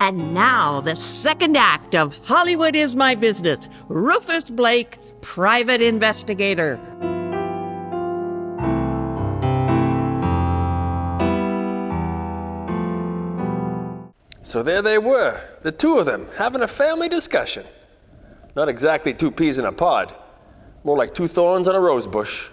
And now, the second act of Hollywood is My Business. Rufus Black, Private Investigator. So there they were, the two of them, having a family discussion. Not exactly two peas in a pod, more like two thorns on a rose bush.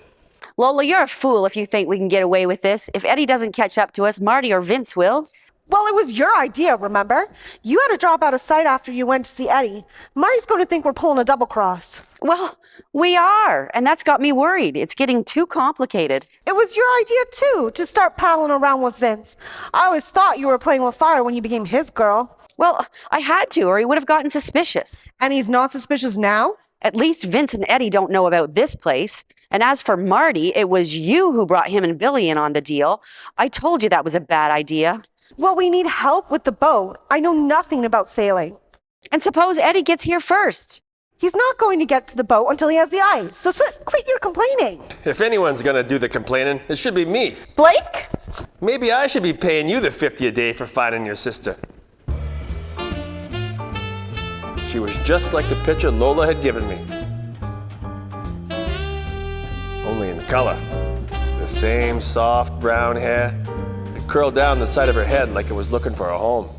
Lola, you're a fool if you think we can get away with this. If Eddie doesn't catch up to us, Marty or Vince will. Well, it was your idea, remember? You had to drop out of sight after you went to see Eddie. Marty's going to think we're pulling a double cross. Well, we are, and that's got me worried. It's getting too complicated. It was your idea, too, to start paddling around with Vince. I always thought you were playing with fire when you became his girl. Well, I had to, or he would have gotten suspicious. And he's not suspicious now? At least Vince and Eddie don't know about this place. And as for Marty, it was you who brought him and Billy in on the deal. I told you that was a bad idea. Well, we need help with the boat. I know nothing about sailing. And suppose Eddie gets here first. He's not going to get to the boat until he has the ice. So quit your complaining. If anyone's gonna do the complaining, it should be me. Blake? Maybe I should be paying you the $50 a day for finding your sister. She was just like the picture Lola had given me. Only in color. The same soft brown hair that curled down the side of her head like it was looking for a home.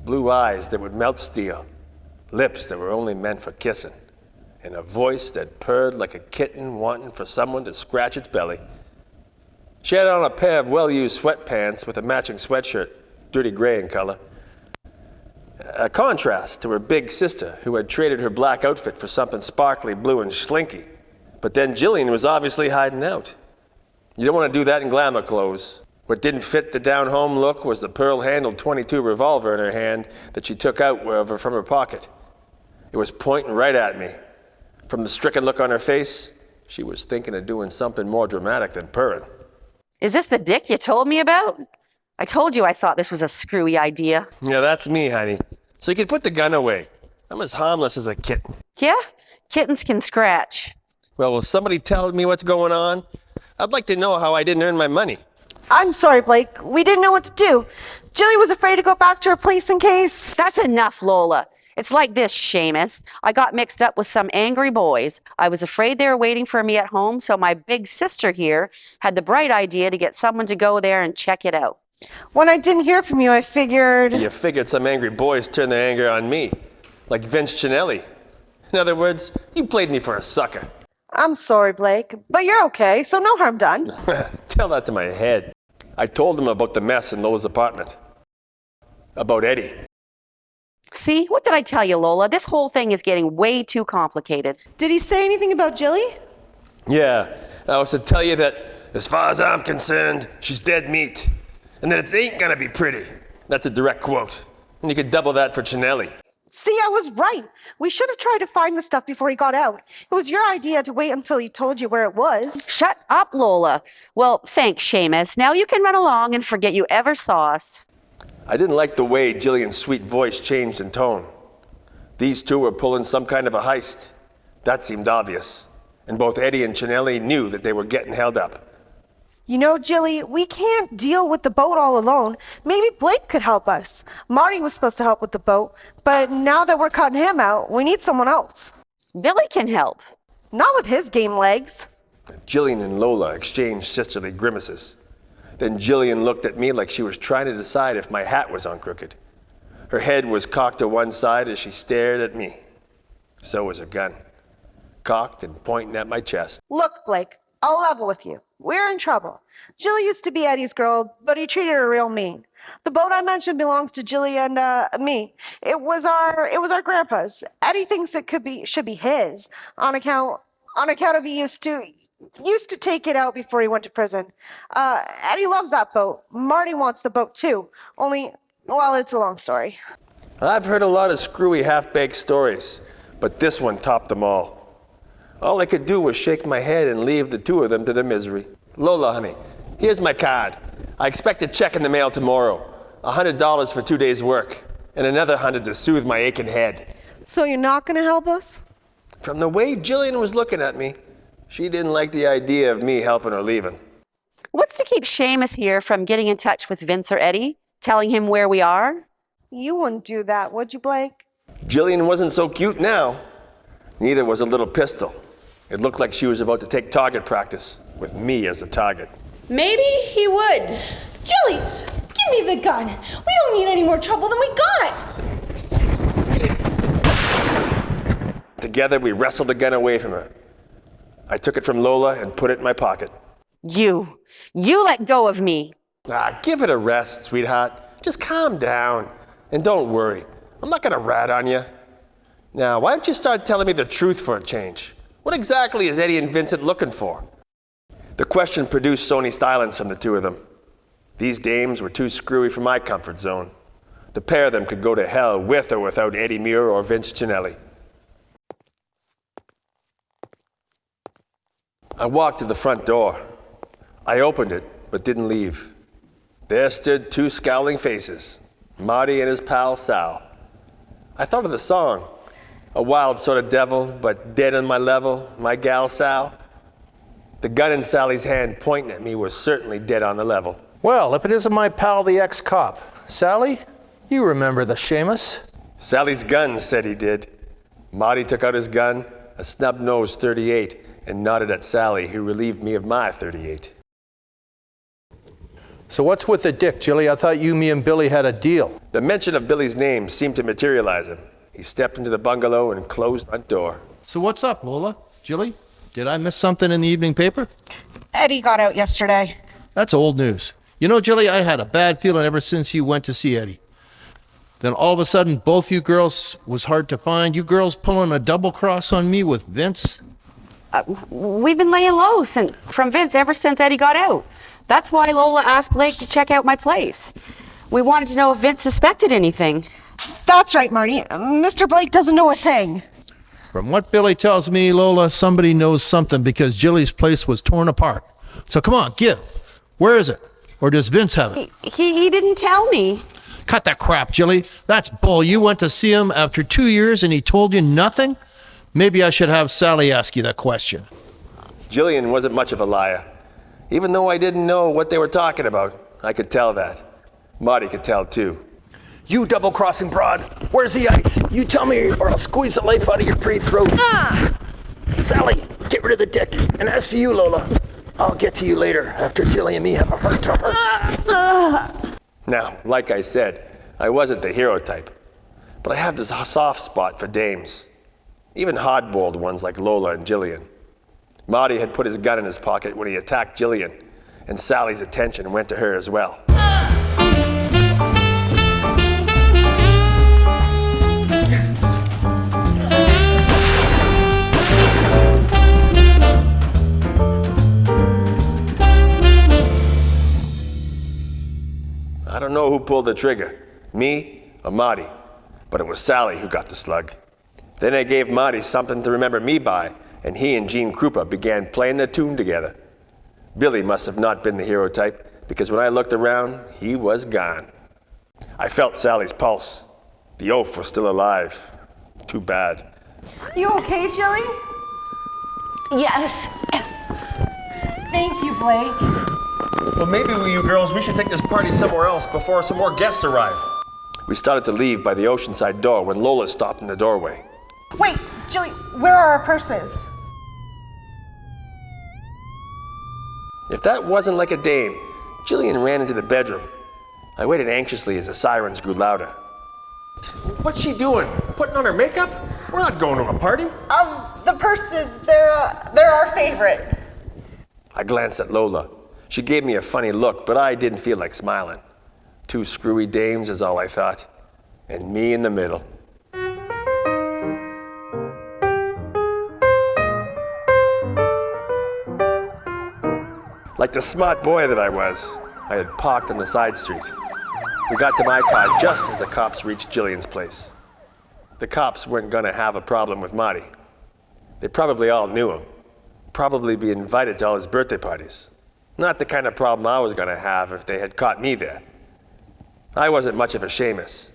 Blue eyes that would melt steel. Lips that were only meant for kissing. And a voice that purred like a kitten wanting for someone to scratch its belly. She had on a pair of well-used sweatpants with a matching sweatshirt, dirty gray in color. A contrast to her big sister, who had traded her black outfit for something sparkly blue and slinky. But then Jillian was obviously hiding out. You don't want to do that in glamour clothes. What didn't fit the down-home look was the pearl-handled .22 revolver in her hand that she took out from her pocket. It was pointing right at me. From the stricken look on her face, she was thinking of doing something more dramatic than purring. Is this the dick you told me about? I told you I thought this was a screwy idea. Yeah, that's me, honey. So you can put the gun away. I'm as harmless as a kitten. Yeah? Kittens can scratch. Well, will somebody tell me what's going on? I'd like to know how I didn't earn my money. I'm sorry, Blake. We didn't know what to do. Jilly was afraid to go back to her place in case... That's enough, Lola. It's like this, Seamus. I got mixed up with some angry boys. I was afraid they were waiting for me at home, so my big sister here had the bright idea to get someone to go there and check it out. When I didn't hear from you, I figured... You figured some angry boys turned their anger on me, like Vince Chinelli. In other words, you played me for a sucker. I'm sorry, Blake, but you're okay, so no harm done. Tell that to my head. I told him about the mess in Lola's apartment. About Eddie. See? What did I tell you, Lola? This whole thing is getting way too complicated. Did he say anything about Jilly? Yeah, I was to tell you that, as far as I'm concerned, she's dead meat. And that it ain't gonna be pretty. That's a direct quote. And you could double that for Chinelli. See, I was right. We should have tried to find the stuff before he got out. It was your idea to wait until he told you where it was. Shut up, Lola. Well, thanks, Seamus. Now you can run along and forget you ever saw us. I didn't like the way Jillian's sweet voice changed in tone. These two were pulling some kind of a heist. That seemed obvious. And both Eddie and Chinelli knew that they were getting held up. You know, Jilly, we can't deal with the boat all alone. Maybe Blake could help us. Marty was supposed to help with the boat, but now that we're cutting him out, we need someone else. Billy can help. Not with his game legs. Jillian and Lola exchanged sisterly grimaces. Then Jillian looked at me like she was trying to decide if my hat was on crooked. Her head was cocked to one side as she stared at me. So was her gun, cocked and pointing at my chest. Look, Blake, I'll level with you. We're in trouble. Jilly used to be Eddie's girl, but he treated her real mean. The boat I mentioned belongs to Jilly and me. It was our grandpa's. Eddie thinks it should be his on account of he used to take it out before he went to prison. Eddie loves that boat. Marty wants the boat too. Only, well, it's a long story. I've heard a lot of screwy half-baked stories, but this one topped them all. All I could do was shake my head and leave the two of them to their misery. Lola, honey, here's my card. I expect a check in the mail tomorrow. $100 for 2 days' work, and another $100 to soothe my aching head. So you're not going to help us? From the way Jillian was looking at me, she didn't like the idea of me helping or leaving. What's to keep Seamus here from getting in touch with Vince or Eddie, telling him where we are? You wouldn't do that, would you, Blake? Jillian wasn't so cute now. Neither was a little pistol. It looked like she was about to take target practice, with me as the target. Maybe he would. Jilly, give me the gun. We don't need any more trouble than we got. Together, we wrestled the gun away from her. I took it from Lola and put it in my pocket. You let go of me. Give it a rest, sweetheart. Just calm down. And don't worry, I'm not gonna rat on you. Now, why don't you start telling me the truth for a change? What exactly is Eddie and Vincent looking for? The question produced Sony silence from the two of them. These dames were too screwy for my comfort zone. The pair of them could go to hell with or without Eddie Muir or Vince Cinelli. I walked to the front door. I opened it, but didn't leave. There stood two scowling faces, Marty and his pal Sal. I thought of the song, a wild sort of devil, but dead on my level, my gal Sal. The gun in Sally's hand pointing at me was certainly dead on the level. Well, if it isn't my pal, the ex-cop. Sally, you remember the Seamus? Sally's gun said he did. Marty took out his gun, a snub-nosed .38, and nodded at Sally, who relieved me of my .38. So what's with the dick, Jilly? I thought you, me, and Billy had a deal. The mention of Billy's name seemed to materialize him. He stepped into the bungalow and closed the front door. So what's up, Lola? Jilly? Did I miss something in the evening paper? Eddie got out yesterday. That's old news. You know, Jilly, I had a bad feeling ever since you went to see Eddie. Then all of a sudden, both you girls was hard to find. You girls pulling a double cross on me with Vince. We've been laying low from Vince ever since Eddie got out. That's why Lola asked Blake to check out my place. We wanted to know if Vince suspected anything. That's right, Marty. Mr. Blake doesn't know a thing. From what Billy tells me, Lola, somebody knows something because Jilly's place was torn apart. So come on, give. Where is it? Or does Vince have it? He didn't tell me. Cut that crap, Jilly. That's bull. You went to see him after 2 years and he told you nothing? Maybe I should have Sally ask you that question. Jillian wasn't much of a liar. Even though I didn't know what they were talking about, I could tell that. Marty could tell too. You double-crossing broad. Where's the ice? You tell me or I'll squeeze the life out of your pretty throat. Sally, get rid of the dick. And as for you, Lola, I'll get to you later after Jilly and me have a heart-to-heart. Now, like I said, I wasn't the hero type. But I have this soft spot for dames. Even hard-boiled ones like Lola and Jillian. Marty had put his gun in his pocket when he attacked Jillian, and Sally's attention went to her as well. I don't know who pulled the trigger, me or Marty, but it was Sally who got the slug. Then I gave Marty something to remember me by, and he and Gene Krupa began playing the tune together. Billy must have not been the hero type, because when I looked around, he was gone. I felt Sally's pulse. The oaf was still alive. Too bad. You okay, Jilly? Yes. Thank you, Blake. Well, maybe you girls, we should take this party somewhere else before some more guests arrive. We started to leave by the oceanside door when Lola stopped in the doorway. Wait, Jilly, where are our purses? If that wasn't like a dame, Jillian ran into the bedroom. I waited anxiously as the sirens grew louder. What's she doing? Putting on her makeup? We're not going to a party. The purses, they're our favorite. I glanced at Lola. She gave me a funny look, but I didn't feel like smiling. Two screwy dames is all I thought. And me in the middle. Like the smart boy that I was, I had parked on the side street. We got to my car just as the cops reached Jillian's place. The cops weren't gonna have a problem with Marty. They probably all knew him. Probably be invited to all his birthday parties. Not the kind of problem I was gonna have if they had caught me there. I wasn't much of a Seamus,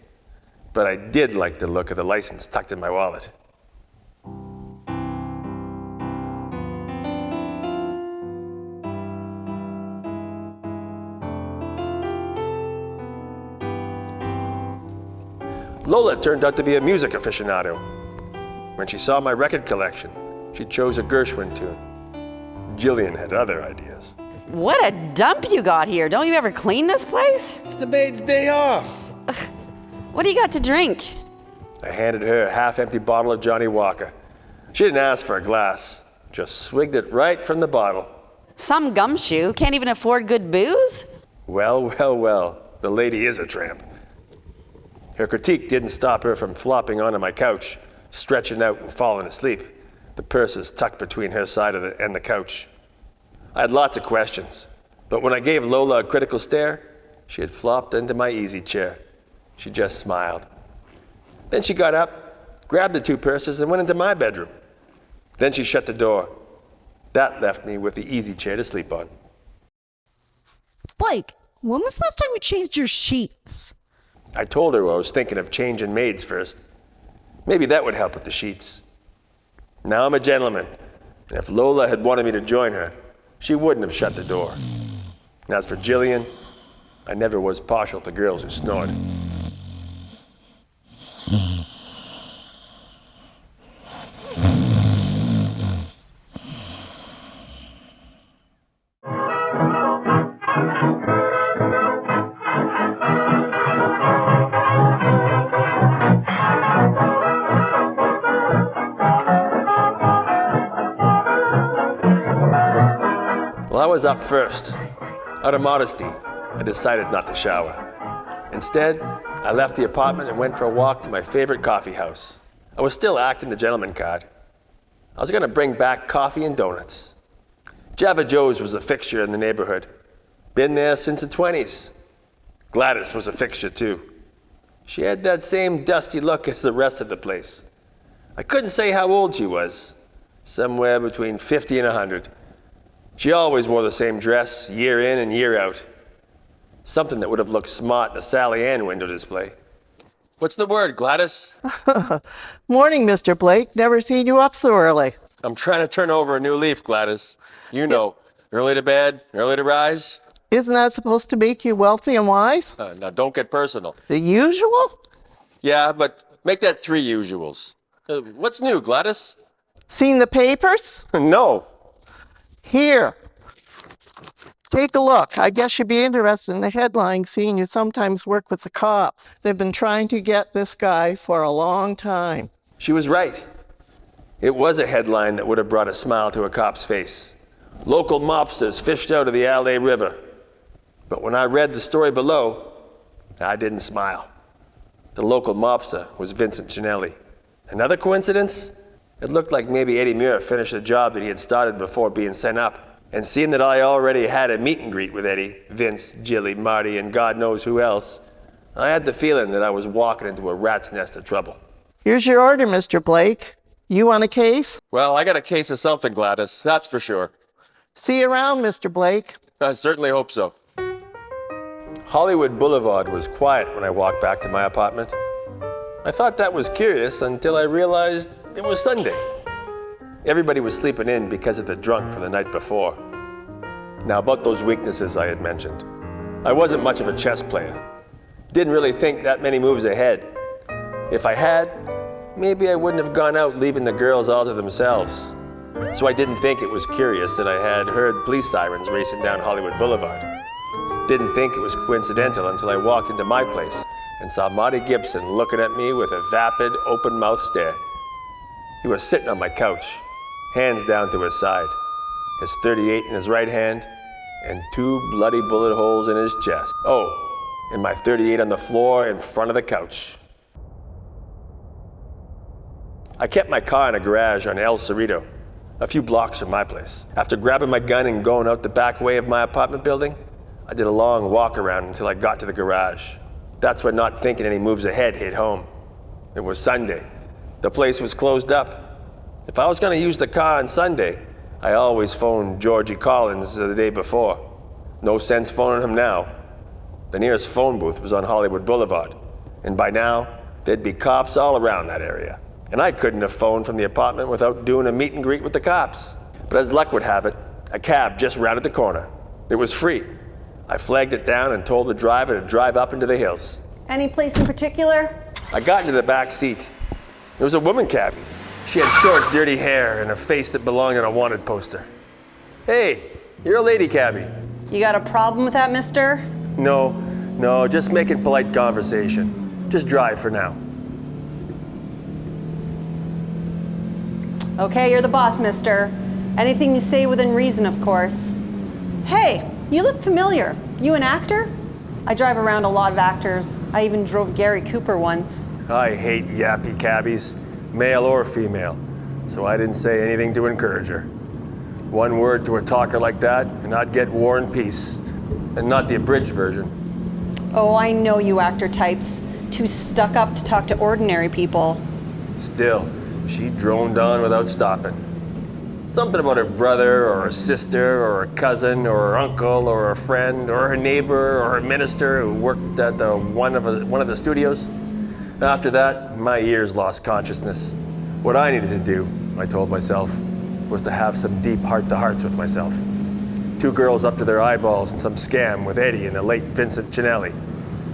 but I did like the look of the license tucked in my wallet. Lola turned out to be a music aficionado. When she saw my record collection, she chose a Gershwin tune. Jillian had other ideas. What a dump you got here. Don't you ever clean this place? It's the maid's day off. What do you got to drink? I handed her a half-empty bottle of Johnny Walker. She didn't ask for a glass, just swigged it right from the bottle. Some gumshoe can't even afford good booze? Well, well, well, the lady is a tramp. Her critique didn't stop her from flopping onto my couch, stretching out and falling asleep, the purses tucked between her side of and the couch. I had lots of questions, but when I gave Lola a critical stare, she had flopped into my easy chair. She just smiled. Then she got up, grabbed the two purses, and went into my bedroom. Then she shut the door. That left me with the easy chair to sleep on. Blake, when was the last time you changed your sheets? I told her I was thinking of changing maids first. Maybe that would help with the sheets. Now I'm a gentleman, and if Lola had wanted me to join her, she wouldn't have shut the door. And as for Jillian, I never was partial to girls who snored. Well, I was up first. Out of modesty, I decided not to shower. Instead, I left the apartment and went for a walk to my favorite coffee house. I was still acting the gentleman card. I was going to bring back coffee and donuts. Java Joe's was a fixture in the neighborhood. Been there since the 20s. Gladys was a fixture too. She had that same dusty look as the rest of the place. I couldn't say how old she was. Somewhere between 50 and 100. She always wore the same dress, year in and year out. Something that would have looked smart in a Sally Ann window display. What's the word, Gladys? Morning, Mr. Blake. Never seen you up so early. I'm trying to turn over a new leaf, Gladys. You know, early to bed, early to rise. Isn't that supposed to make you wealthy and wise? Now, don't get personal. The usual? Yeah, but make that 3 usuals. What's new, Gladys? Seen the papers? No. Here. Take a look. I guess you'd be interested in the headline, seeing you sometimes work with the cops. They've been trying to get this guy for a long time. She was right. It was a headline that would have brought a smile to a cop's face. Local mobsters fished out of the LA River. But when I read the story below, I didn't smile. The local mobster was Vincent Ginelli. Another coincidence? It looked like maybe Eddie Muir finished a job that he had started before being sent up. And seeing that I already had a meet and greet with Eddie, Vince, Jilly, Marty, and God knows who else, I had the feeling that I was walking into a rat's nest of trouble. Here's your order, Mr. Blake. You want a case? Well, I got a case of something, Gladys, that's for sure. See you around, Mr. Blake. I certainly hope so. Hollywood Boulevard was quiet when I walked back to my apartment. I thought that was curious until I realized it was Sunday. Everybody was sleeping in because of the drunk from the night before. Now, about those weaknesses I had mentioned. I wasn't much of a chess player. Didn't really think that many moves ahead. If I had, maybe I wouldn't have gone out leaving the girls all to themselves. So I didn't think it was curious that I had heard police sirens racing down Hollywood Boulevard. Didn't think it was coincidental until I walked into my place and saw Marty Gibson looking at me with a vapid, open-mouthed stare. He was sitting on my couch, hands down to his side, his .38 in his right hand, and 2 bloody bullet holes in his chest. Oh, and my .38 on the floor in front of the couch. I kept my car in a garage on El Cerrito, a few blocks from my place. After grabbing my gun and going out the back way of my apartment building, I did a long walk around until I got to the garage. That's when not thinking any moves ahead hit home. It was Sunday. The place was closed up. If I was going to use the car on Sunday, I always phoned Georgie Collins the day before. No sense phoning him now. The nearest phone booth was on Hollywood Boulevard, and by now, there'd be cops all around that area. And I couldn't have phoned from the apartment without doing a meet and greet with the cops. But as luck would have it, a cab just rounded the corner. It was free. I flagged it down and told the driver to drive up into the hills. Any place in particular? I got into the back seat. There was a woman cabbie. She had short, dirty hair and a face that belonged on a wanted poster. Hey, you're a lady cabbie. You got a problem with that, mister? No, just making polite conversation. Just drive for now. Okay, you're the boss, mister. Anything you say within reason, of course. Hey, you look familiar. You an actor? I drive around a lot of actors. I even drove Gary Cooper once. I hate yappy cabbies, male or female, so I didn't say anything to encourage her. One word to a talker like that, and I'd get War and Peace, and not the abridged version. Oh, I know you actor types. Too stuck up to talk to ordinary people. Still, she droned on without stopping. Something about her brother, or her sister, or her cousin, or her uncle, or her friend, or her neighbor, or her minister who worked at one of the studios. After that, my ears lost consciousness. What I needed to do, I told myself, was to have some deep heart-to-hearts with myself. 2 girls up to their eyeballs in some scam with Eddie and the late Vincent Cinelli.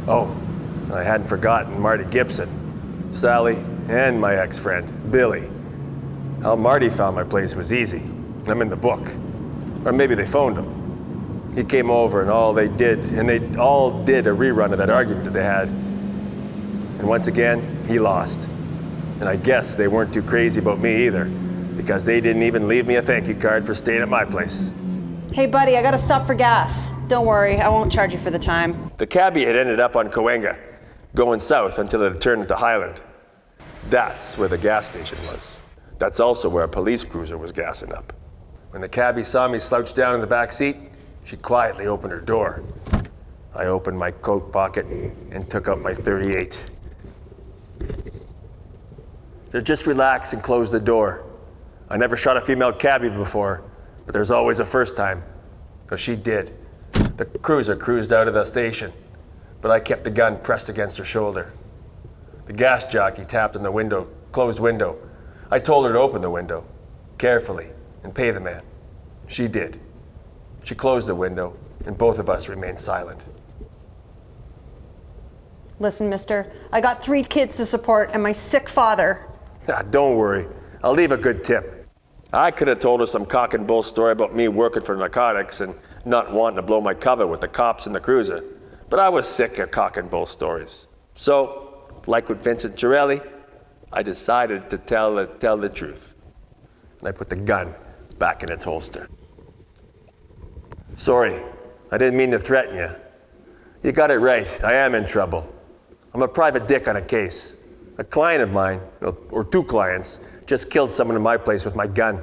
Oh, and I hadn't forgotten Marty Gibson, Sally, and my ex-friend, Billy. How Marty found my place was easy. I'm in the book. Or maybe they phoned him. He came over and they all did a rerun of that argument that they had. And once again, he lost. And I guess they weren't too crazy about me either, because they didn't even leave me a thank you card for staying at my place. Hey, buddy, I gotta stop for gas. Don't worry, I won't charge you for the time. The cabbie had ended up on Cahuenga, going south until it had turned into Highland. That's where the gas station was. That's also where a police cruiser was gassing up. When the cabbie saw me slouch down in the back seat, she quietly opened her door. I opened my coat pocket and took out my .38. Just relax and close the door. I never shot a female cabbie before, but there's always a first time. So she did. The cruiser cruised out of the station, but I kept the gun pressed against her shoulder. The gas jockey tapped on the closed window. I told her to open the window, carefully, and pay the man. She did. She closed the window, and both of us remained silent. Listen, mister, I got 3 kids to support and my sick father. Don't worry, I'll leave a good tip. I could have told her some cock and bull story about me working for narcotics and not wanting to blow my cover with the cops in the cruiser, but I was sick of cock and bull stories. So, like with Vincent Cinelli, I decided to tell the truth. And I put the gun back in its holster. Sorry, I didn't mean to threaten you. You got it right, I am in trouble. I'm a private dick on a case. A client of mine, or 2 clients, just killed someone in my place with my gun.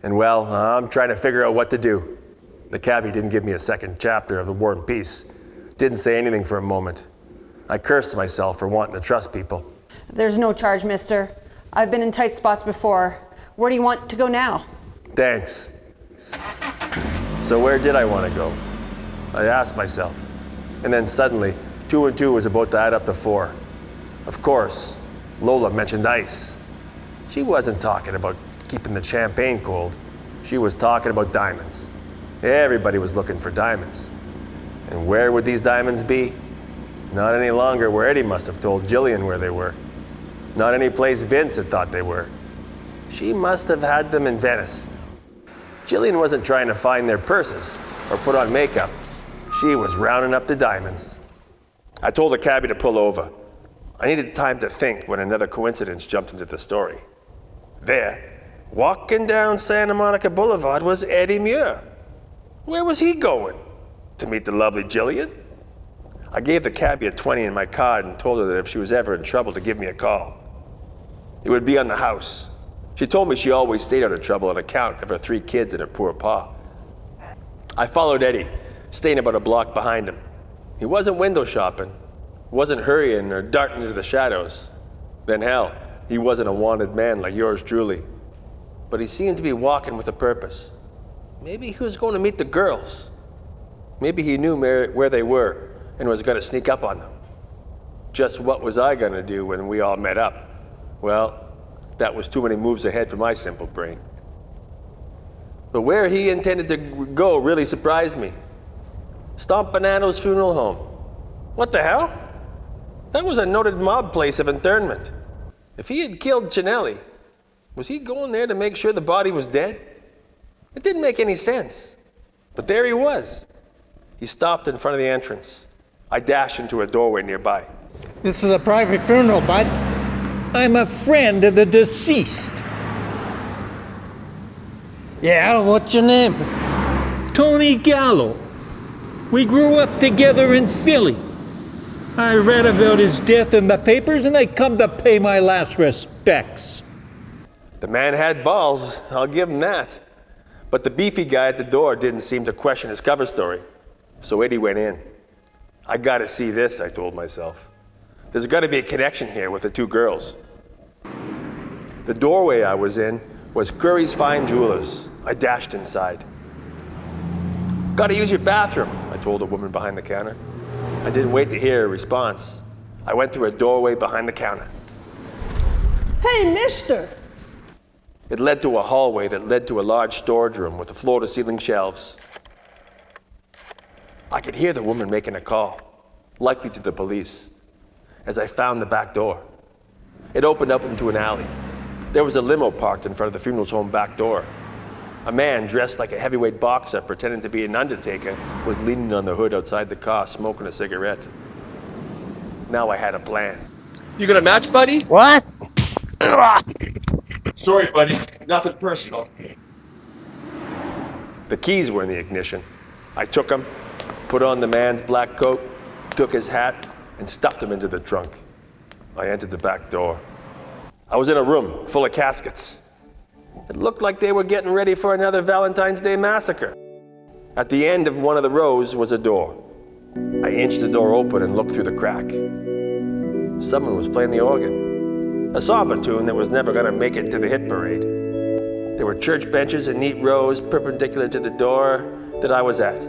And well, I'm trying to figure out what to do. The cabbie didn't give me a second chapter of the War and Peace. Didn't say anything for a moment. I cursed myself for wanting to trust people. There's no charge, mister. I've been in tight spots before. Where do you want to go now? Thanks. So where did I want to go? I asked myself. And then suddenly, 2 and 2 was about to add up to 4. Of course, Lola mentioned ice. She wasn't talking about keeping the champagne cold. She was talking about diamonds. Everybody was looking for diamonds. And where would these diamonds be? Not any longer where Eddie must have told Jillian where they were. Not any place Vince had thought they were. She must have had them in Venice. Jillian wasn't trying to find their purses or put on makeup. She was rounding up the diamonds. I told the cabbie to pull over. I needed time to think when another coincidence jumped into the story. There, walking down Santa Monica Boulevard, was Eddie Muir. Where was he going? To meet the lovely Jillian? I gave the cabbie a 20 in my card and told her that if she was ever in trouble to give me a call. It would be on the house. She told me she always stayed out of trouble on account of her 3 kids and her poor pa. I followed Eddie, staying about a block behind him. He wasn't window shopping, wasn't hurrying or darting into the shadows. Then hell, he wasn't a wanted man like yours truly. But he seemed to be walking with a purpose. Maybe he was going to meet the girls. Maybe he knew where they were and was going to sneak up on them. Just what was I going to do when we all met up? Well, that was too many moves ahead for my simple brain. But where he intended to go really surprised me. Stomp Bonanno's funeral home. What the hell? That was a noted mob place of internment. If he had killed Cinelli, was he going there to make sure the body was dead? It didn't make any sense. But there he was. He stopped in front of the entrance. I dashed into a doorway nearby. This is a private funeral, bud. I'm a friend of the deceased. Yeah, what's your name? Tony Gallo. We grew up together in Philly. I read about his death in the papers and I come to pay my last respects. The man had balls, I'll give him that. But the beefy guy at the door didn't seem to question his cover story. So Eddie went in. I gotta see this, I told myself. There's gotta be a connection here with the two girls. The doorway I was in was Curry's Fine Jewelers. I dashed inside. Gotta use your bathroom, I told a woman behind the counter. I didn't wait to hear a response. I went through a doorway behind the counter. Hey, mister! It led to a hallway that led to a large storage room with floor-to-ceiling shelves. I could hear the woman making a call, likely to the police, as I found the back door. It opened up into an alley. There was a limo parked in front of the funeral home back door. A man dressed like a heavyweight boxer pretending to be an undertaker was leaning on the hood outside the car smoking a cigarette. Now I had a plan. You got a match, buddy? What? Sorry, buddy. Nothing personal. The keys were in the ignition. I took them, put on the man's black coat, took his hat, and stuffed him into the trunk. I entered the back door. I was in a room full of caskets. It looked like they were getting ready for another Valentine's Day massacre. At the end of one of the rows was a door. I inched the door open and looked through the crack. Someone was playing the organ. A somber tune that was never going to make it to the hit parade. There were church benches in neat rows perpendicular to the door that I was at.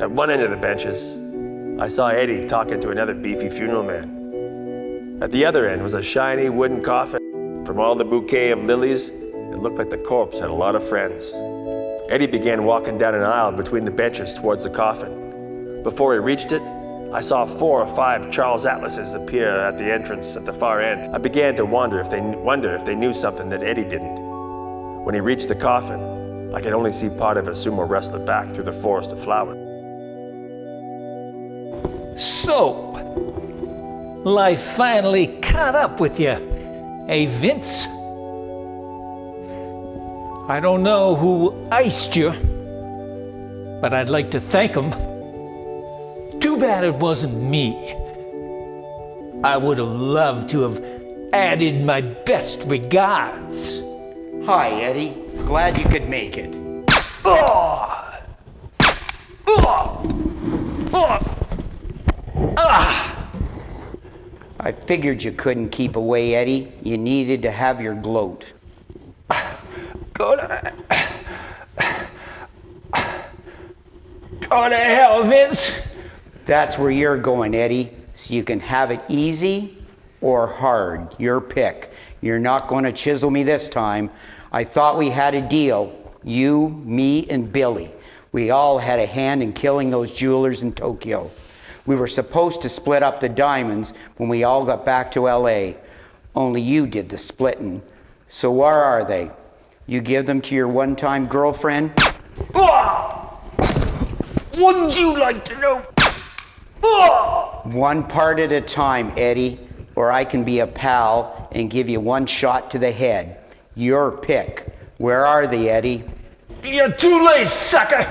At one end of the benches, I saw Eddie talking to another beefy funeral man. At the other end was a shiny wooden coffin. From all the bouquet of lilies, it looked like the corpse had a lot of friends. Eddie began walking down an aisle between the benches towards the coffin. Before he reached it, I saw 4 or 5 Charles Atlases appear at the entrance at the far end. I began to wonder if they knew something that Eddie didn't. When he reached the coffin, I could only see part of a sumo wrestler back through the forest of flowers. So, life finally caught up with you, eh, Vince? I don't know who iced you, but I'd like to thank him. Too bad it wasn't me. I would have loved to have added my best regards. Hi, Eddie. Glad you could make it. Oh! Oh! Oh! Ah! I figured you couldn't keep away, Eddie. You needed to have your gloat. Go to hell, Vince. That's where you're going, Eddie. So you can have it easy or hard. Your pick. You're not going to chisel me this time. I thought we had a deal. You, me, and Billy. We all had a hand in killing those jewelers in Tokyo. We were supposed to split up the diamonds when we all got back to LA. Only you did the splitting. So where are they? You give them to your one-time girlfriend? Oh! Wouldn't you like to know? Oh! One part at a time, Eddie, or I can be a pal and give you one shot to the head. Your pick. Where are they, Eddie? You're too late, sucker!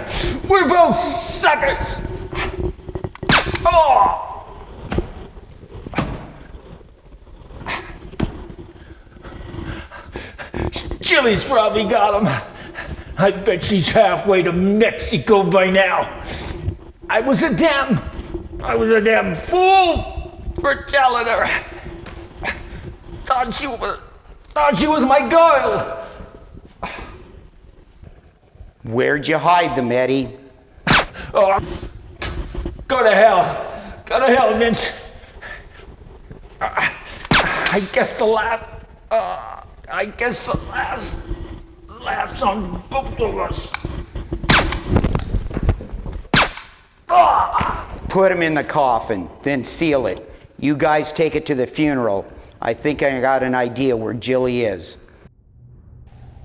We're both suckers! Oh! Chili's probably got him. I bet she's halfway to Mexico by now. I was a damn fool for telling her. Thought she was my girl. Where'd you hide them, Eddie? Oh, go to hell. Go to hell, Vince. I guess the last laughs on both of us. Put him in the coffin, then seal it. You guys take it to the funeral. I think I got an idea where Jilly is.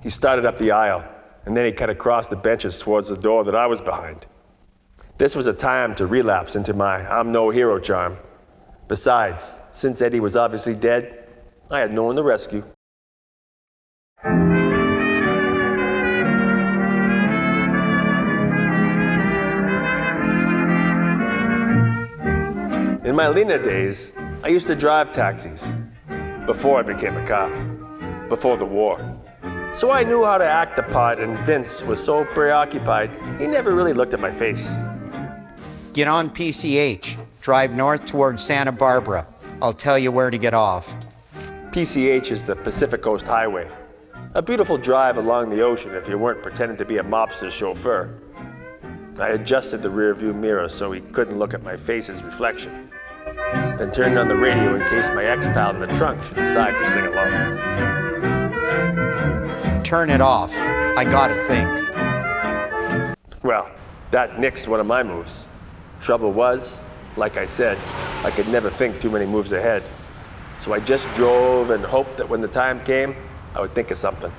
He started up the aisle, and then he cut across the benches towards the door that I was behind. This was a time to relapse into my I'm no hero charm. Besides, since Eddie was obviously dead, I had no one to rescue. In my Lena days, I used to drive taxis. Before I became a cop. Before the war. So I knew how to act the part, and Vince was so preoccupied, he never really looked at my face. Get on PCH. Drive north towards Santa Barbara. I'll tell you where to get off. PCH is the Pacific Coast Highway. A beautiful drive along the ocean if you weren't pretending to be a mobster chauffeur. I adjusted the rearview mirror so he couldn't look at my face's reflection. Then turned on the radio in case my ex-pal in the trunk should decide to sing along. Turn it off. I gotta think. Well, that nixed one of my moves. Trouble was, like I said, I could never think too many moves ahead. So I just drove and hoped that when the time came, I would think of something.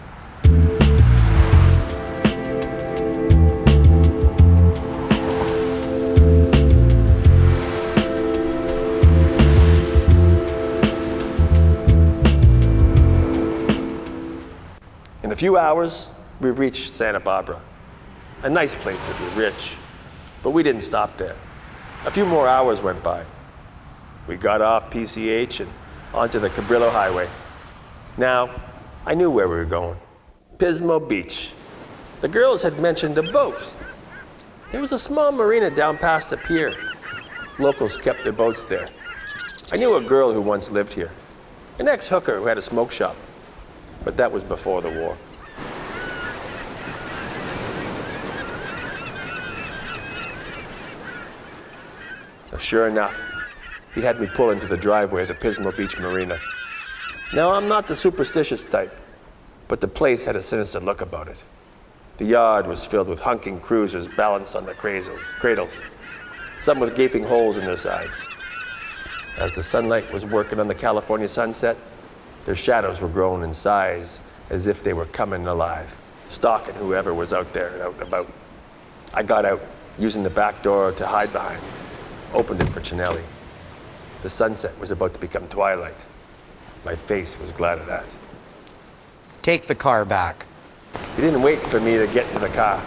In a few hours, we reached Santa Barbara. A nice place if you're rich, but we didn't stop there. A few more hours went by. We got off PCH and onto the Cabrillo Highway. Now, I knew where we were going. Pismo Beach. The girls had mentioned a boat. There was a small marina down past the pier. Locals kept their boats there. I knew a girl who once lived here. An ex-hooker who had a smoke shop. But that was before the war. Sure enough, he had me pull into the driveway of the Pismo Beach Marina. Now, I'm not the superstitious type, but the place had a sinister look about it. The yard was filled with hunking cruisers balanced on the cradles, some with gaping holes in their sides. As the sunlight was working on the California sunset, their shadows were growing in size as if they were coming alive, stalking whoever was out there and out and about. I got out, using the back door to hide behind. Opened it for Chinelli. The sunset was about to become twilight. My face was glad of that. Take the car back. He didn't wait for me to get to the car.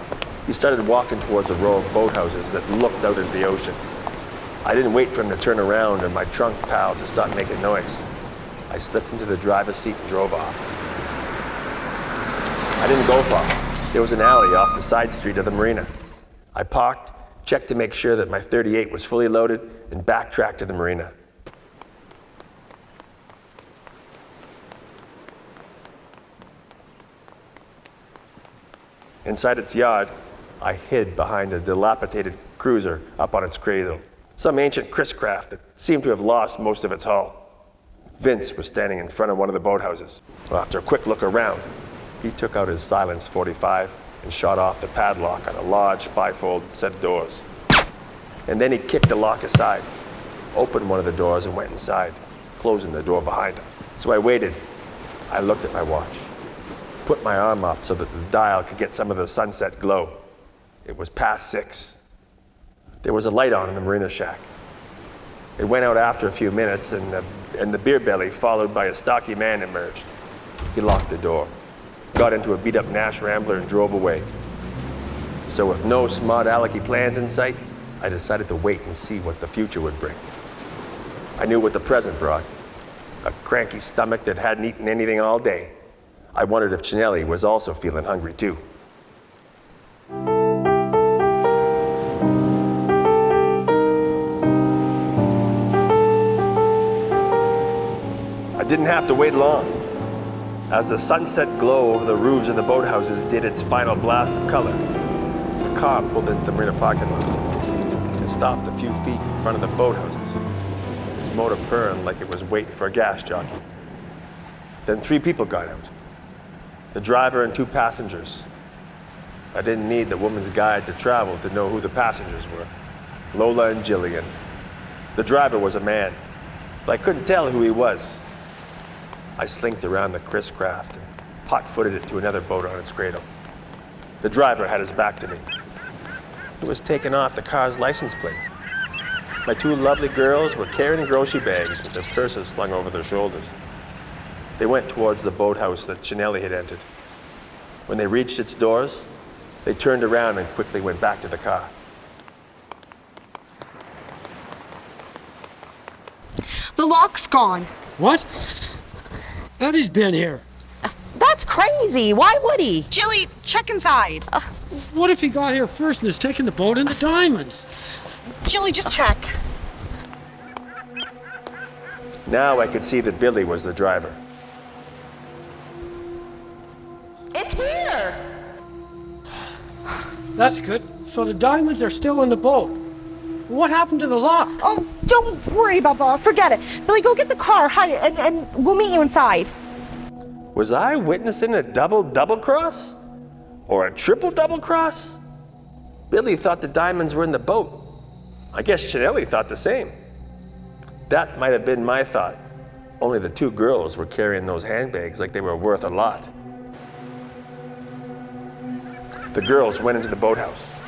He started walking towards a row of boathouses that looked out into the ocean. I didn't wait for him to turn around or my trunk pal to stop making noise. I slipped into the driver's seat and drove off. I didn't go far. There was an alley off the side street of the marina. I parked, checked to make sure that my .38 was fully loaded, and backtracked to the marina. Inside its yard, I hid behind a dilapidated cruiser up on its cradle, some ancient Chris craft that seemed to have lost most of its hull. Vince was standing in front of one of the boathouses. So after a quick look around, he took out his silenced .45 and shot off the padlock on a large bifold set of doors. And then he kicked the lock aside, opened one of the doors and went inside, closing the door behind him. So I waited. I looked at my watch, put my arm up so that the dial could get some of the sunset glow. It was past 6. There was a light on in the marina shack. It went out after a few minutes, and the beer belly, followed by a stocky man, emerged. He locked the door, got into a beat-up Nash Rambler, and drove away. So with no smart alecky plans in sight, I decided to wait and see what the future would bring. I knew what the present brought. A cranky stomach that hadn't eaten anything all day. I wondered if Chinelli was also feeling hungry too. I didn't have to wait long. As the sunset glow over the roofs of the boathouses did its final blast of color, the car pulled into the marina parking lot. It stopped a few feet in front of the boathouses. Its motor purring like it was waiting for a gas jockey. Then 3 people got out. The driver and 2 passengers. I didn't need the woman's guide to travel to know who the passengers were. Lola and Jillian. The driver was a man. but I couldn't tell who he was. I slinked around the Chris craft and hot-footed it to another boat on its cradle. The driver had his back to me. He was taking off the car's license plate. My two lovely girls were carrying grocery bags with their purses slung over their shoulders. They went towards the boathouse that Chinelli had entered. When they reached its doors, they turned around and quickly went back to the car. The lock's gone. What? Eddie's been here. That's crazy. Why would he? Jilly, check inside. What if he got here first and is taking the boat and the diamonds? Jilly, just check. Now I could see that Billy was the driver. It's here. That's good. So the diamonds are still in the boat. What happened to the lock? Oh, don't worry about the lock. Forget it. Billy, go get the car, hide it, and we'll meet you inside. Was I witnessing a double cross? Or a triple double cross? Billy thought the diamonds were in the boat. I guess Chinelli thought the same. That might have been my thought. Only the two girls were carrying those handbags like they were worth a lot. The girls went into the boathouse.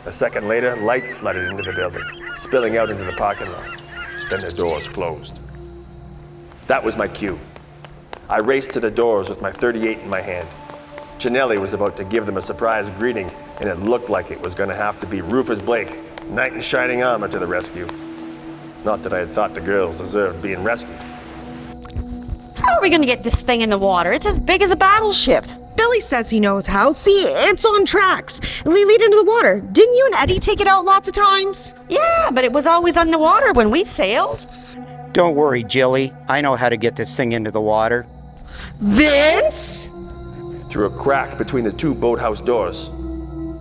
A second later, light flooded into the building, spilling out into the parking lot. Then the doors closed. That was my cue. I raced to the doors with my .38 in my hand. Chinelli was about to give them a surprise greeting, and it looked like it was going to have to be Rufus Blake, knight in shining armor, to the rescue. Not that I had thought the girls deserved being rescued. How are we going to get this thing in the water? It's as big as a battleship. Billy says he knows how. See, it's on tracks. Lead into the water. Didn't you and Eddie take it out lots of times? Yeah, but it was always on the water when we sailed. Don't worry, Jilly. I know how to get this thing into the water. Vince? Through a crack between the two boathouse doors,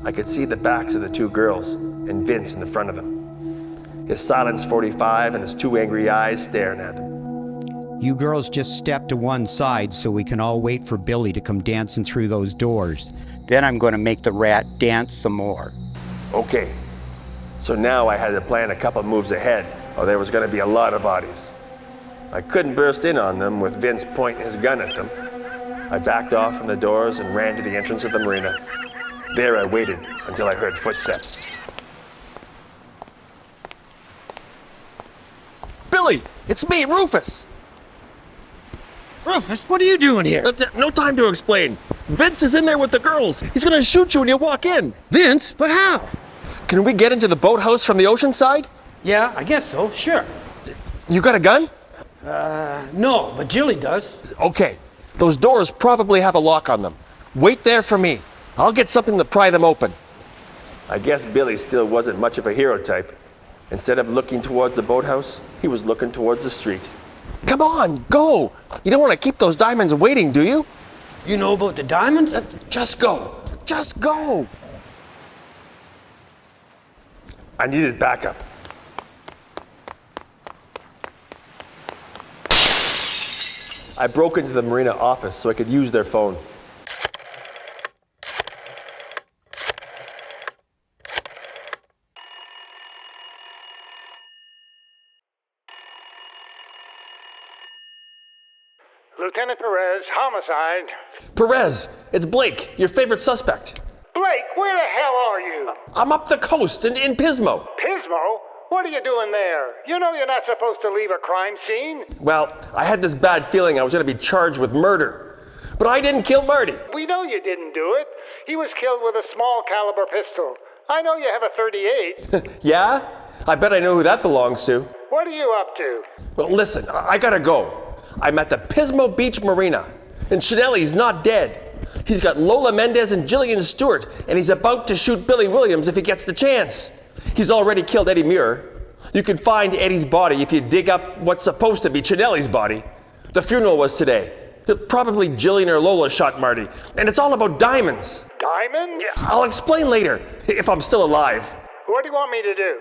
I could see the backs of the two girls and Vince in the front of them. His silenced .45 and his two angry eyes staring at them. You girls just step to one side so we can all wait for Billy to come dancing through those doors. Then I'm going to make the rat dance some more. Okay, so now I had to plan a couple moves ahead, or there was going to be a lot of bodies. I couldn't burst in on them with Vince pointing his gun at them. I backed off from the doors and ran to the entrance of the marina. There I waited until I heard footsteps. Billy, it's me, Rufus. Rufus, what are you doing here? No time to explain. Vince is in there with the girls. He's gonna shoot you when you walk in. Vince? But how? Can we get into the boathouse from the ocean side? Yeah, I guess so, sure. You got a gun? No, but Jilly does. Okay. Those doors probably have a lock on them. Wait there for me. I'll get something to pry them open. I guess Billy still wasn't much of a hero type. Instead of looking towards the boathouse, he was looking towards the street. Come on, go. You don't want to keep those diamonds waiting, do you? You know about the diamonds? Just go. Just go. I needed backup. I broke into the marina office so I could use their phone. Lieutenant Perez, homicide. Perez, it's Blake, your favorite suspect. Blake, where the hell are you? I'm up the coast in Pismo. Pismo? What are you doing there? You know you're not supposed to leave a crime scene. Well, I had this bad feeling I was going to be charged with murder. But I didn't kill Marty. We know you didn't do it. He was killed with a small caliber pistol. I know you have a .38. Yeah? I bet I know who that belongs to. What are you up to? Well, listen, I gotta go. I'm at the Pismo Beach Marina, and Chinelli's not dead. He's got Lola Mendez and Jillian Stewart, and he's about to shoot Billy Williams if he gets the chance. He's already killed Eddie Muir. You can find Eddie's body if you dig up what's supposed to be Chinelli's body. The funeral was today. Probably Jillian or Lola shot Marty, and it's all about diamonds. Diamonds? I'll explain later, if I'm still alive. What do you want me to do?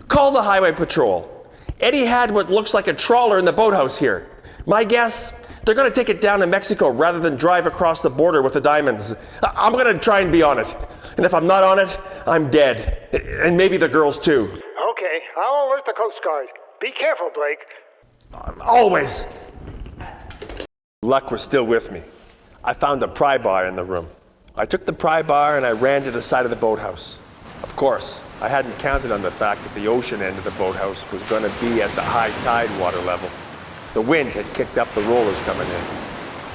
Call the highway patrol. Eddie had what looks like a trawler in the boathouse here. My guess, they're gonna take it down to Mexico rather than drive across the border with the diamonds. I'm gonna try and be on it. And if I'm not on it, I'm dead. And maybe the girls too. Okay, I'll alert the Coast Guard. Be careful, Blake. Always. Luck was still with me. I found a pry bar in the room. I took the pry bar and I ran to the side of the boathouse. Of course, I hadn't counted on the fact that the ocean end of the boathouse was going to be at the high tide water level. The wind had kicked up the rollers coming in.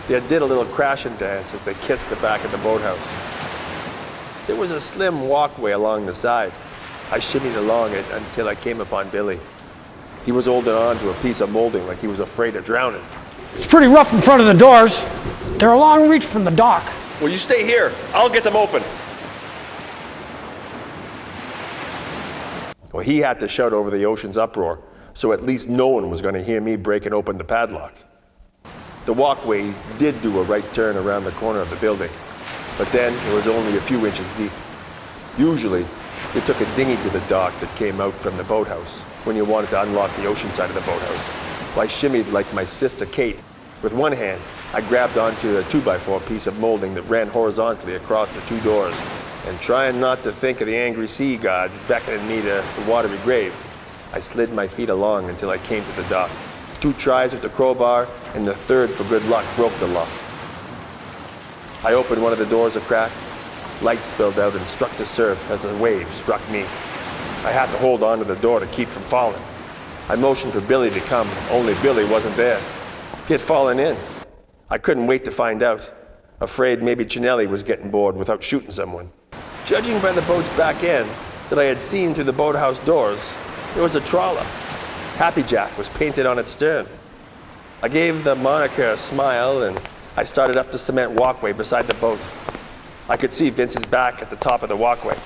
They did a little crash and dance as they kissed the back of the boathouse. There was a slim walkway along the side. I shimmied along it until I came upon Billy. He was holding on to a piece of molding like he was afraid of drowning. It's pretty rough in front of the doors. They're a long reach from the dock. Well, you stay here. I'll get them open. Well, he had to shout over the ocean's uproar, so at least no one was going to hear me breaking open the padlock. The walkway did do a right turn around the corner of the building, but then it was only a few inches deep. Usually, it took a dinghy to the dock that came out from the boathouse when you wanted to unlock the ocean side of the boathouse. Well, I shimmied like my sister Kate. With one hand, I grabbed onto a 2x4 piece of molding that ran horizontally across the two doors, and trying not to think of the angry sea gods beckoning me to the watery grave, I slid my feet along until I came to the dock. 2 tries with the crowbar, and the third, for good luck, broke the lock. I opened one of the doors a crack. Light spilled out and struck the surf as a wave struck me. I had to hold on to the door to keep from falling. I motioned for Billy to come, only Billy wasn't there. He had fallen in. I couldn't wait to find out, afraid maybe Chinelli was getting bored without shooting someone. Judging by the boat's back end that I had seen through the boathouse doors, there was a trawler. Happy Jack was painted on its stern. I gave the moniker a smile and I started up the cement walkway beside the boat. I could see Vince's back at the top of the walkway.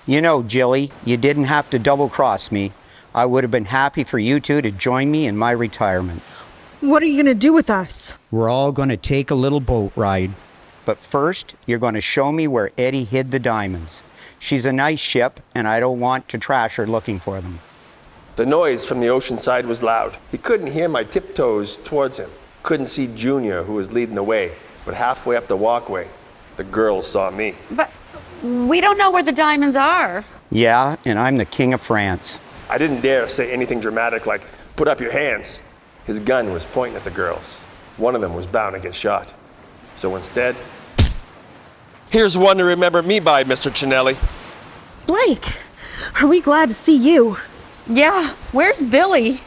You know, Jilly, you didn't have to double-cross me. I would have been happy for you two to join me in my retirement. What are you going to do with us? We're all going to take a little boat ride. But first, you're going to show me where Eddie hid the diamonds. She's a nice ship, and I don't want to trash her looking for them. The noise from the ocean side was loud. He couldn't hear my tiptoes towards him. Couldn't see Junior, who was leading the way. But halfway up the walkway, the girls saw me. But we don't know where the diamonds are. Yeah, and I'm the King of France. I didn't dare say anything dramatic like, "Put up your hands." His gun was pointing at the girls. One of them was bound to get shot. So instead, here's one to remember me by, Mr. Chinelli. Blake, are we glad to see you? Yeah, where's Billy?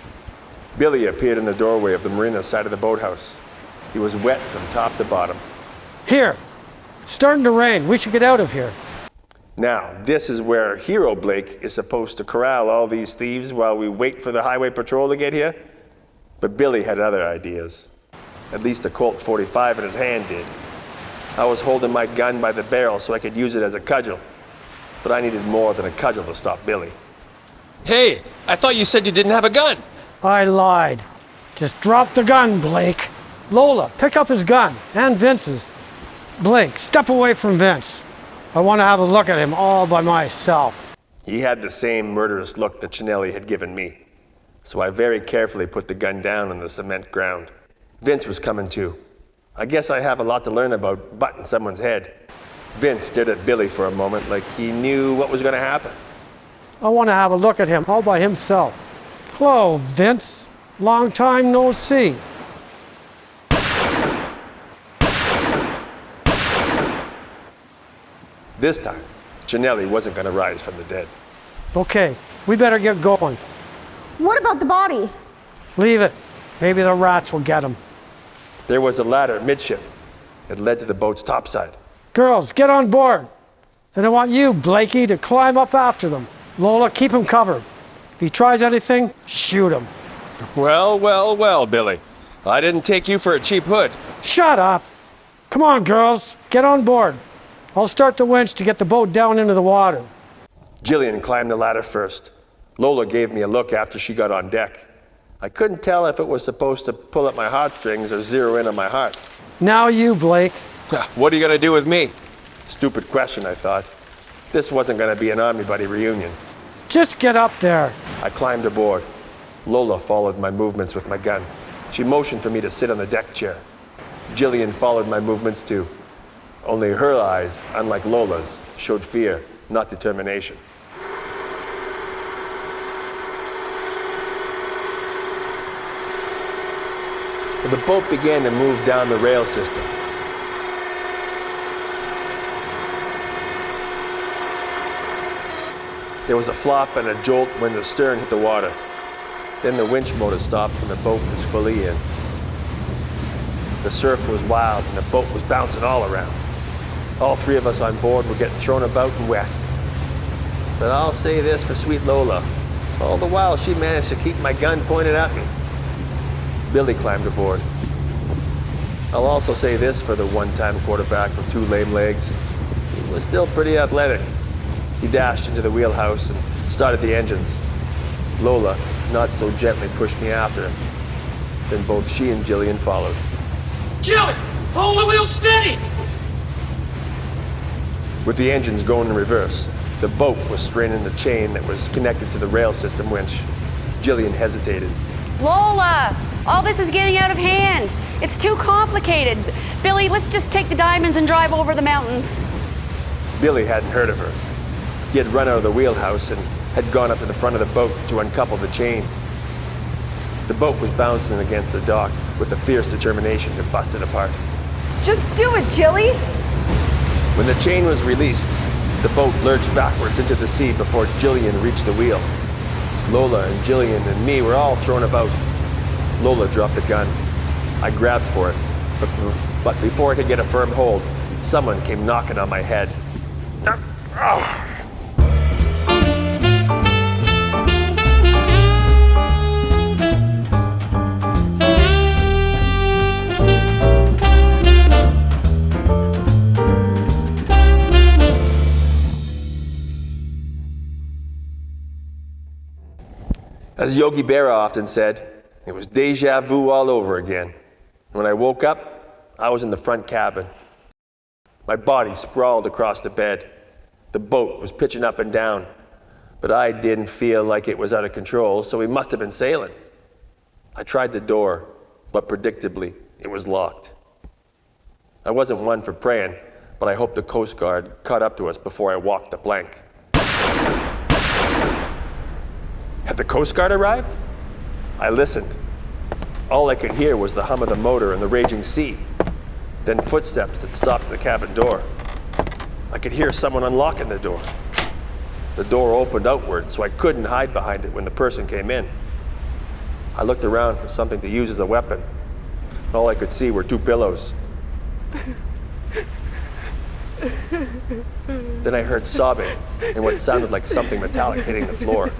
Billy appeared in the doorway of the marina side of the boathouse. He was wet from top to bottom. Here. It's starting to rain. We should get out of here. Now, this is where Hero Blake is supposed to corral all these thieves while we wait for the highway patrol to get here. But Billy had other ideas. At least a Colt 45 in his hand did. I was holding my gun by the barrel so I could use it as a cudgel. But I needed more than a cudgel to stop Billy. Hey, I thought you said you didn't have a gun. I lied. Just drop the gun, Blake. Lola, pick up his gun, and Vince's. Blake, step away from Vince. I want to have a look at him all by myself. He had the same murderous look that Chinelli had given me. So I very carefully put the gun down on the cement ground. Vince was coming too. I guess I have a lot to learn about butting someone's head. Vince stared at Billy for a moment like he knew what was going to happen. I want to have a look at him all by himself. Hello, Vince. Long time no see. This time, Chinelli wasn't going to rise from the dead. Okay, we better get going. What about the body? Leave it. Maybe the rats will get him. There was a ladder midship. It led to the boat's topside. Girls, get on board. Then I want you, Blakey, to climb up after them. Lola, keep him covered. If he tries anything, shoot him. Well, well, well, Billy. I didn't take you for a cheap hood. Shut up. Come on, girls, get on board. I'll start the winch to get the boat down into the water. Jillian climbed the ladder first. Lola gave me a look after she got on deck. I couldn't tell if it was supposed to pull at my heartstrings or zero in on my heart. Now you, Blake. What are you going to do with me? Stupid question, I thought. This wasn't going to be an Army Buddy reunion. Just get up there. I climbed aboard. Lola followed my movements with my gun. She motioned for me to sit on the deck chair. Jillian followed my movements too. Only her eyes, unlike Lola's, showed fear, not determination. The boat began to move down the rail system. There was a flop and a jolt when the stern hit the water. Then the winch motor stopped and the boat was fully in. The surf was wild and the boat was bouncing all around. All three of us on board were getting thrown about and wet. But I'll say this for sweet Lola. All the while she managed to keep my gun pointed at me. Billy climbed aboard. I'll also say this for the one-time quarterback with 2 lame legs. He was still pretty athletic. He dashed into the wheelhouse and started the engines. Lola, not so gently, pushed me after him. Then both she and Jillian followed. Jilly, hold the wheel steady! With the engines going in reverse, the boat was straining the chain that was connected to the rail system winch. Jillian hesitated. Lola, all this is getting out of hand. It's too complicated. Billy, let's just take the diamonds and drive over the mountains. Billy hadn't heard of her. He had run out of the wheelhouse and had gone up to the front of the boat to uncouple the chain. The boat was bouncing against the dock with a fierce determination to bust it apart. Just do it, Jilly. When the chain was released, the boat lurched backwards into the sea before Jillian reached the wheel. Lola and Jillian and me were all thrown about. Lola dropped the gun. I grabbed for it, but before I could get a firm hold, someone came knocking on my head. As Yogi Berra often said, it was deja vu all over again. When I woke up, I was in the front cabin. My body sprawled across the bed. The boat was pitching up and down, but I didn't feel like it was out of control, so we must have been sailing. I tried the door, but predictably, it was locked. I wasn't one for praying, but I hoped the Coast Guard caught up to us before I walked the plank. Had the Coast Guard arrived? I listened. All I could hear was the hum of the motor and the raging sea, then footsteps that stopped at the cabin door. I could hear someone unlocking the door. The door opened outward, so I couldn't hide behind it when the person came in. I looked around for something to use as a weapon. All I could see were 2 pillows. Then I heard sobbing and what sounded like something metallic hitting the floor.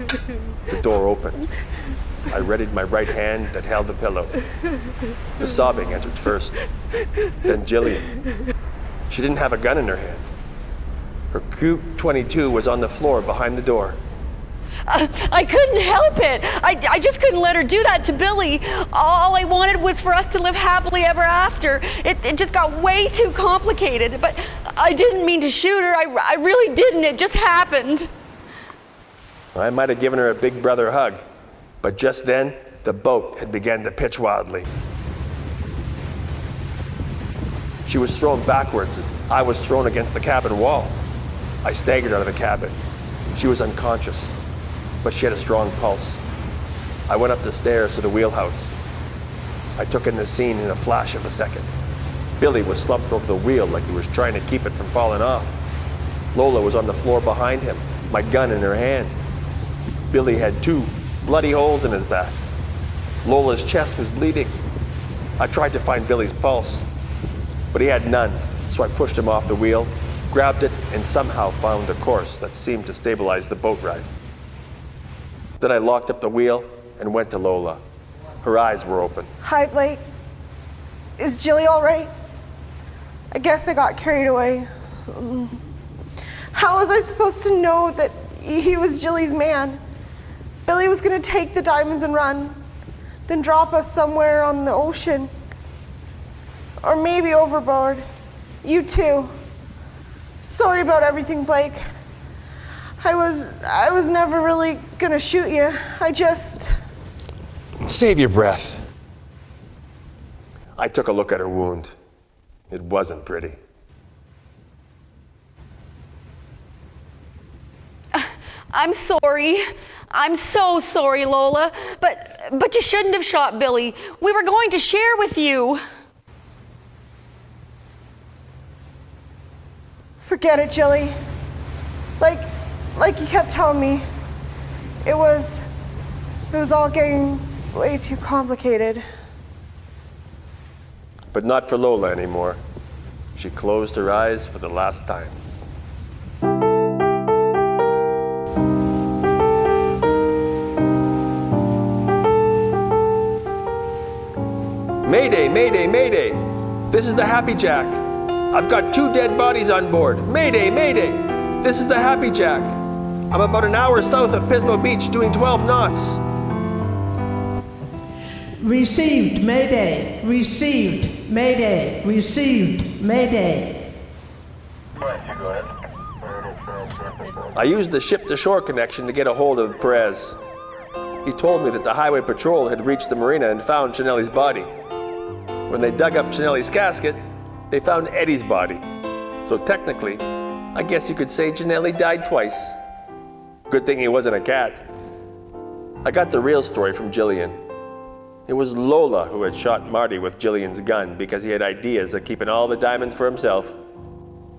The door opened. I readied my right hand that held the pillow. The sobbing entered first, then Jillian. She didn't have a gun in her hand. Her Q-22 was on the floor behind the door. I couldn't help it. I just couldn't let her do that to Billy. All I wanted was for us to live happily ever after. It just got way too complicated. But I didn't mean to shoot her. I really didn't. It just happened. I might have given her a big brother hug, but just then, the boat had begun to pitch wildly. She was thrown backwards, and I was thrown against the cabin wall. I staggered out of the cabin. She was unconscious, but she had a strong pulse. I went up the stairs to the wheelhouse. I took in the scene in a flash of a second. Billy was slumped over the wheel like he was trying to keep it from falling off. Lola was on the floor behind him, my gun in her hand. Billy had 2 bloody holes in his back. Lola's chest was bleeding. I tried to find Billy's pulse, but he had none, so I pushed him off the wheel, grabbed it, and somehow found a course that seemed to stabilize the boat ride. Then I locked up the wheel and went to Lola. Her eyes were open. Hi, Blake. Is Jilly all right? I guess I got carried away. How was I supposed to know that he was Jilly's man? Billy was going to take the diamonds and run, then drop us somewhere on the ocean. Or maybe overboard. You too. Sorry about everything, Blake. I was never really gonna shoot you. I just... Save your breath. I took a look at her wound. It wasn't pretty. I'm sorry. I'm so sorry, Lola, but you shouldn't have shot Billy. We were going to share with you. Forget it, Jilly. Like you kept telling me, it was all getting way too complicated. But not for Lola anymore. She closed her eyes for the last time. Mayday, mayday, mayday! This is the Happy Jack. I've got 2 dead bodies on board. Mayday, mayday! This is the Happy Jack. I'm about an hour south of Pismo Beach doing 12 knots. Received, mayday. Received, mayday. Received, mayday. I used the ship-to-shore connection to get a hold of Perez. He told me that the highway patrol had reached the marina and found Chanelli's body. When they dug up Chanelli's casket, they found Eddie's body. So technically, I guess you could say Janelli died twice. Good thing he wasn't a cat. I got the real story from Jillian. It was Lola who had shot Marty with Jillian's gun because he had ideas of keeping all the diamonds for himself.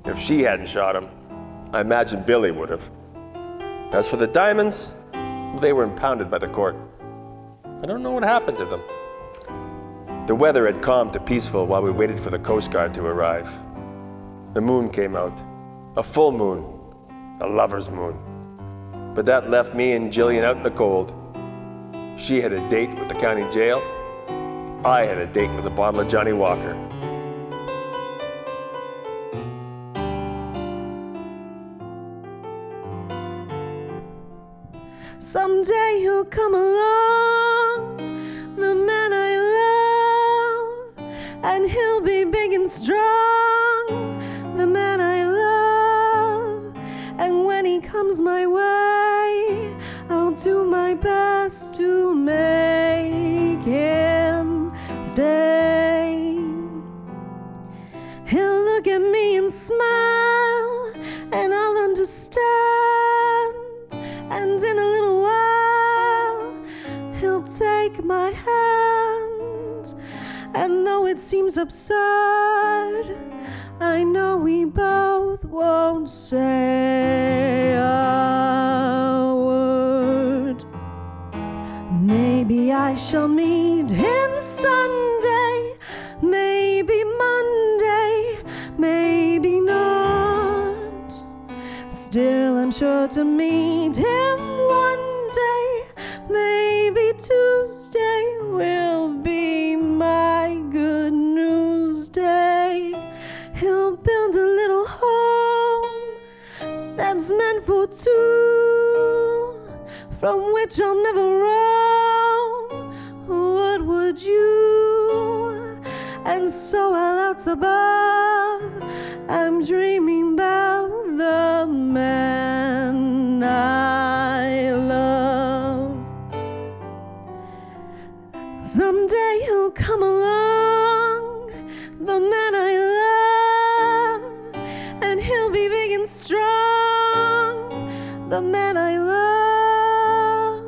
If she hadn't shot him, I imagine Billy would have. As for the diamonds, they were impounded by the court. I don't know what happened to them. The weather had calmed to peaceful while we waited for the Coast Guard to arrive. The moon came out. A full moon. A lover's moon. But that left me and Jillian out in the cold. She had a date with the county jail. I had a date with a bottle of Johnny Walker. Someday he'll come along, the man I love, and he'll be big and strong, the man I love. And when he comes my way, I'll do my best to make him stay. He'll look at me and smile, and I'll understand. And in a little while, he'll take my hand. And though it seems absurd, I know we both won't say a word. Maybe I shall meet him Sunday, maybe Monday, maybe not. Still, I'm sure to meet him one day. Maybe Tuesday will be my good news day. He'll build a little home that's meant for 2, from which I'll never roam. What would you? And so while out above, I'm dreaming about the man I love. Someday he'll come along, the man I love, and he'll be big and strong, the man I love.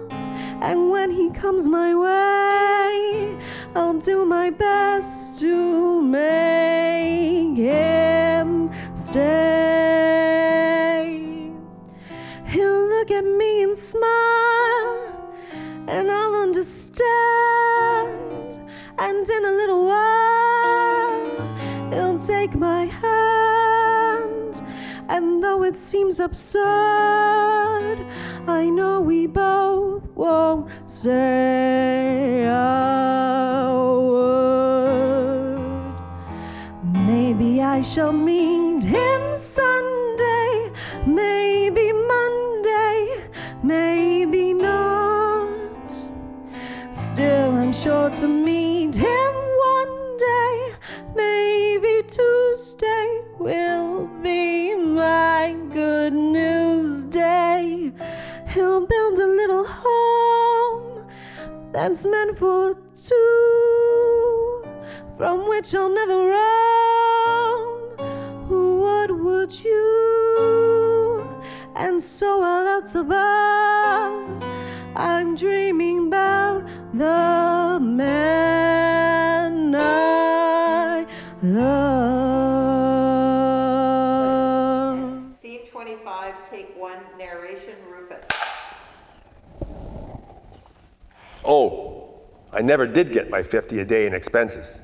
And when he comes my way, I'll do my best to make him stay. He'll look at me and smile, and I'll understand. And in a little while, he'll take my hand. And though it seems absurd, I know we both won't say a word. Maybe I shall meet him Sunday, maybe Monday, maybe not. Still, I'm sure to meet him one day. Maybe Tuesday will be my good news day. He'll build a little home that's meant for 2, from which I'll never roam. What would you? And so while out above, I'm dreaming about the man I love. Scene 25, take 1, narration, Rufus. Oh, I never did get my 50 a day in expenses.